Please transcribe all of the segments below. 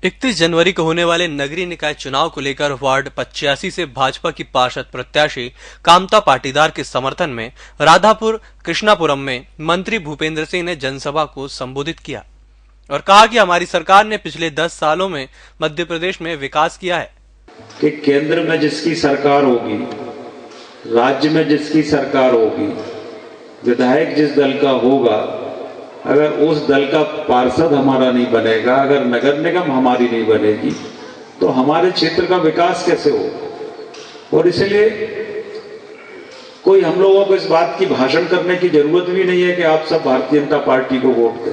31 जनवरी को होने वाले नगरीय निकाय चुनाव को लेकर वार्ड 85 से भाजपा की पार्षद प्रत्याशी कामता पाटीदार के समर्थन में राधापुर कृष्णापुरम में मंत्री भूपेंद्र सिंह ने जनसभा को संबोधित किया और कहा कि हमारी सरकार ने पिछले 10 सालों में मध्य प्रदेश में विकास किया है कि केंद्र में जिसकी सरकार होगी, राज्य में जिसकी सरकार होगी, विधायक जिस दल का होगा, अगर उस दल का पार्षद हमारा नहीं बनेगा, अगर नगर निगम हमारी नहीं बनेगी, तो हमारे क्षेत्र का विकास कैसे हो। और इसलिए कोई हम लोगों को इस बात की भाषण करने की जरूरत भी नहीं है कि आप सब भारतीय जनता पार्टी को वोट दें।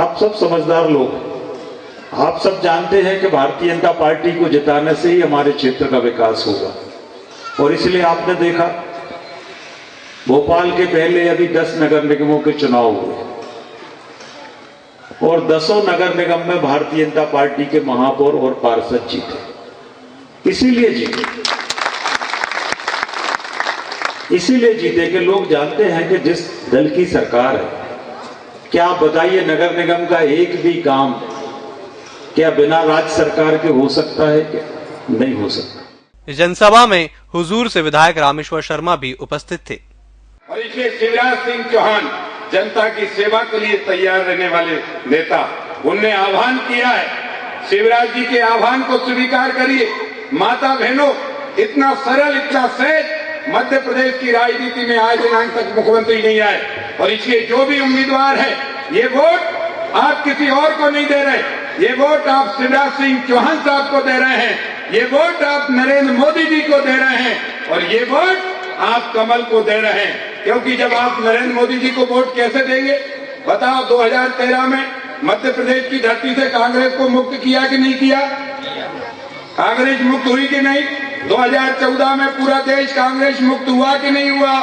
आप सब समझदार लोग हैं, आप सब जानते हैं कि भारतीय जनता पार्टी को जिताने से ही हमारे क्षेत्र का विकास होगा। और इसलिए आपने देखा भोपाल के पहले अभी 10 नगर निगमों के चुनाव हुए और 10 नगर निगम में भारतीय जनता पार्टी के महापौर और पार्षद जीते। इसीलिए जीते कि लोग जानते हैं कि जिस दल की सरकार है, क्या आप बताइए नगर निगम का एक भी काम क्या बिना राज्य सरकार के हो सकता है? क्या नहीं हो सकता। जनसभा में हुजूर से विधायक रामेश्वर शर्मा भी उपस्थित थे। और इसलिए शिवराज सिंह चौहान जनता की सेवा के लिए तैयार रहने वाले नेता, उनने आह्वान किया है, शिवराज जी के आह्वान को स्वीकार करिए। माता बहनों, इतना सरल, इतना सहज मध्य प्रदेश की राजनीति में आज दिनांक तक मुख्यमंत्री नहीं आए। और इसलिए जो भी उम्मीदवार है, ये वोट आप किसी और को नहीं दे रहे, ये वोट आप शिवराज सिंह चौहान साहब को दे रहे हैं, ये वोट आप नरेंद्र मोदी जी को दे रहे हैं और ये वोट आप कमल को दे रहे हैं। क्योंकि जब आप नरेंद्र मोदी जी को वोट कैसे देंगे बताओ? 2013 में मध्य प्रदेश की धरती से कांग्रेस को मुक्त किया कि नहीं किया? कांग्रेस मुक्त हुई कि नहीं? 2014 में पूरा देश कांग्रेस मुक्त हुआ कि नहीं हुआ?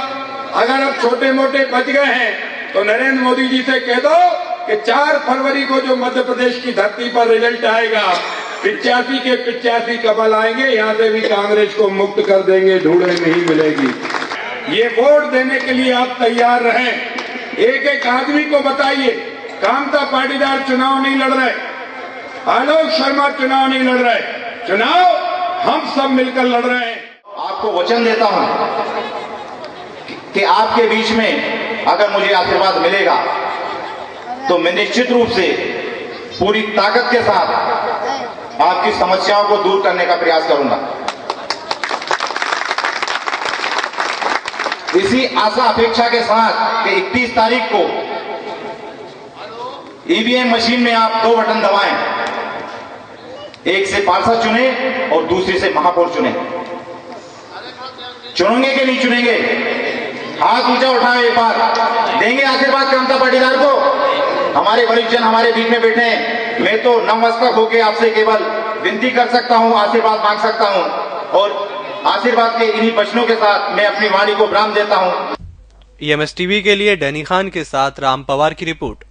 अगर अब छोटे मोटे बच गए हैं तो नरेंद्र मोदी जी से कह दो कि 4 फरवरी को जो मध्य प्रदेश की धरती पर रिजल्ट आएगा, 85 के 85 कमल आएंगे, यहाँ से भी कांग्रेस को मुक्त कर देंगे, ढूंढे नहीं मिलेगी। ये वोट देने के लिए आप तैयार रहें। एक एक आदमी को बताइए, कामता पाटीदार चुनाव नहीं लड़ रहे, आलोक शर्मा चुनाव नहीं लड़ रहे, चुनाव हम सब मिलकर लड़ रहे हैं। आपको वचन देता हूं कि आपके बीच में अगर मुझे आशीर्वाद मिलेगा तो मैं निश्चित रूप से पूरी ताकत के साथ आपकी समस्याओं को दूर करने का प्रयास करूंगा। इसी आशा अपेक्षा के साथ कि 31 तारीख को ईवीएम मशीन में आप 2 बटन दबाएं, एक से पार्षद चुने और दूसरे से महापौर चुने। चुनेंगे कि नहीं चुनेंगे? हाथ ऊंचा उठाए, एक बार देंगे आशीर्वाद कामता पाटीदार को? हमारे वरिष्ठ जन हमारे बीच में बैठे हैं, मैं तो नतमस्तक होकर आपसे केवल विनती कर सकता हूं, आशीर्वाद मांग सकता हूं और आशीर्वाद के इन्हीं वचनों के साथ मैं अपनी वाणी को विराम देता हूं। EMS टीवी के लिए डैनी खान के साथ राम पवार की रिपोर्ट।